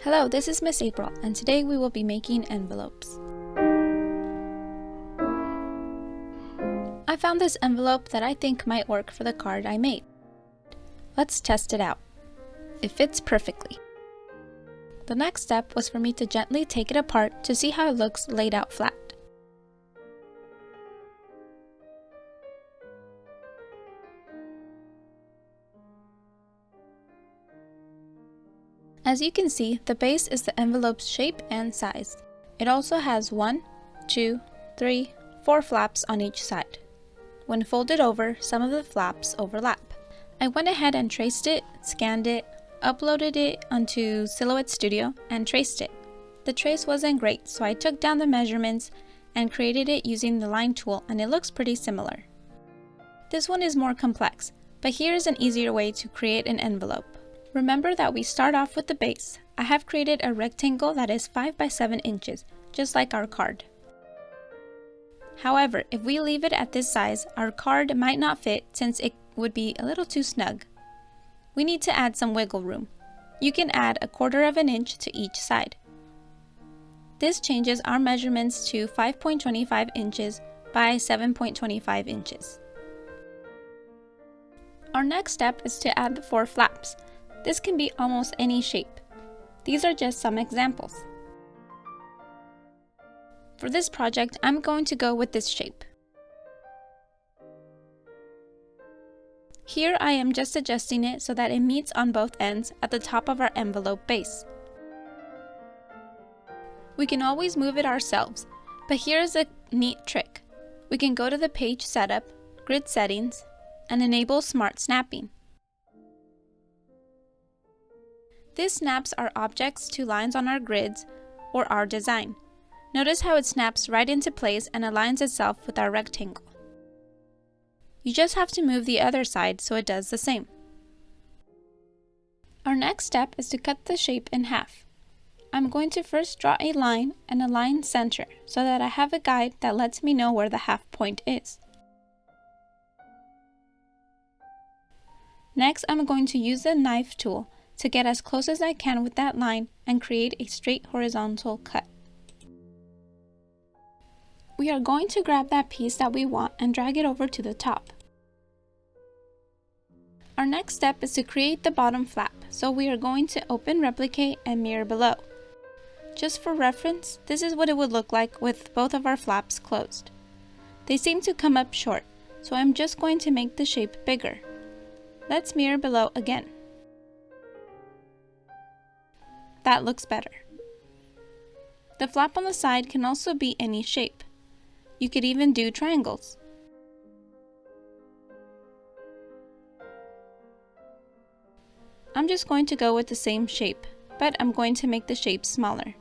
Hello, this is Miss April, and today we will be making envelopes. I found this envelope that I think might work for the card I made. Let's test it out. It fits perfectly. The next step was for me to gently take it apart to see how it looks laid out flat. As you can see, the base is the envelope's shape and size. It also has 1, 2, 3, 4 flaps on each side. When folded over, some of the flaps overlap. I went ahead and traced it, scanned it, uploaded it onto Silhouette Studio, and traced it. The trace wasn't great, so I took down the measurements and created it using the line tool, and it looks pretty similar. This one is more complex, but here is an easier way to create an envelope. Remember that we start off with the base. I have created a rectangle that is 5 by 7 inches, just like our card. However, if we leave it at this size, our card might not fit since it would be a little too snug. We need to add some wiggle room. You can add 1/4 of an inch to each side. This changes our measurements to 5.25 inches by 7.25 inches. Our next step is to add the 4 flaps. This can be almost any shape. These are just some examples. For this project, I'm going to go with this shape. Here I am just adjusting it so that it meets on both ends at the top of our envelope base. We can always move it ourselves, but here is a neat trick. We can go to the page setup, grid settings, and enable smart snapping. This snaps our objects to lines on our grids or our design. Notice how it snaps right into place and aligns itself with our rectangle. You just have to move the other side so it does the same. Our next step is to cut the shape in half. I'm going to first draw a line and align center so that I have a guide that lets me know where the half point is. Next, I'm going to use the knife tool to get as close as I can with that line and create a straight horizontal cut. We are going to grab that piece that we want and drag it over to the top. Our next step is to create the bottom flap, so we are going to open Replicate and mirror below. Just for reference, this is what it would look like with both of our flaps closed. They seem to come up short, so I'm just going to make the shape bigger. Let's mirror below again. That looks better. The flap on the side can also be any shape. You could even do triangles. I'm just going to go with the same shape, but I'm going to make the shape smaller.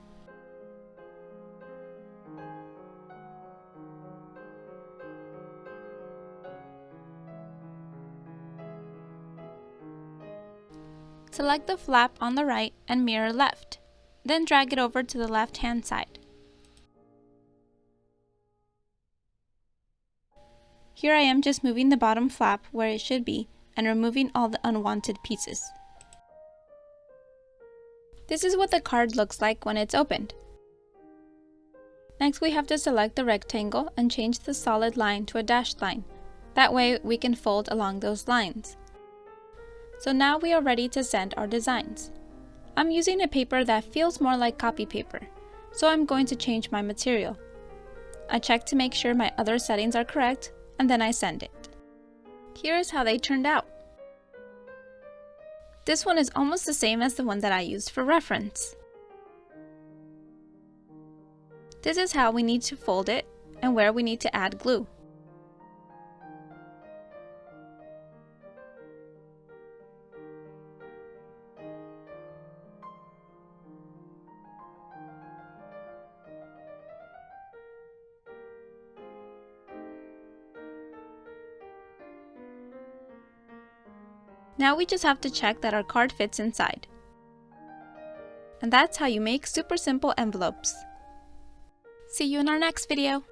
Select the flap on the right and mirror left, then drag it over to the left-hand side. Here I am just moving the bottom flap where it should be and removing all the unwanted pieces. This is what the card looks like when it's opened. Next, we have to select the rectangle and change the solid line to a dashed line. That way we can fold along those lines. So now we are ready to send our designs. I'm using a paper that feels more like copy paper, so I'm going to change my material. I check to make sure my other settings are correct, and then I send it. Here is how they turned out. This one is almost the same as the one that I used for reference. This is how we need to fold it and where we need to add glue. Now we just have to check that our card fits inside. And that's how you make super simple envelopes. See you in our next video!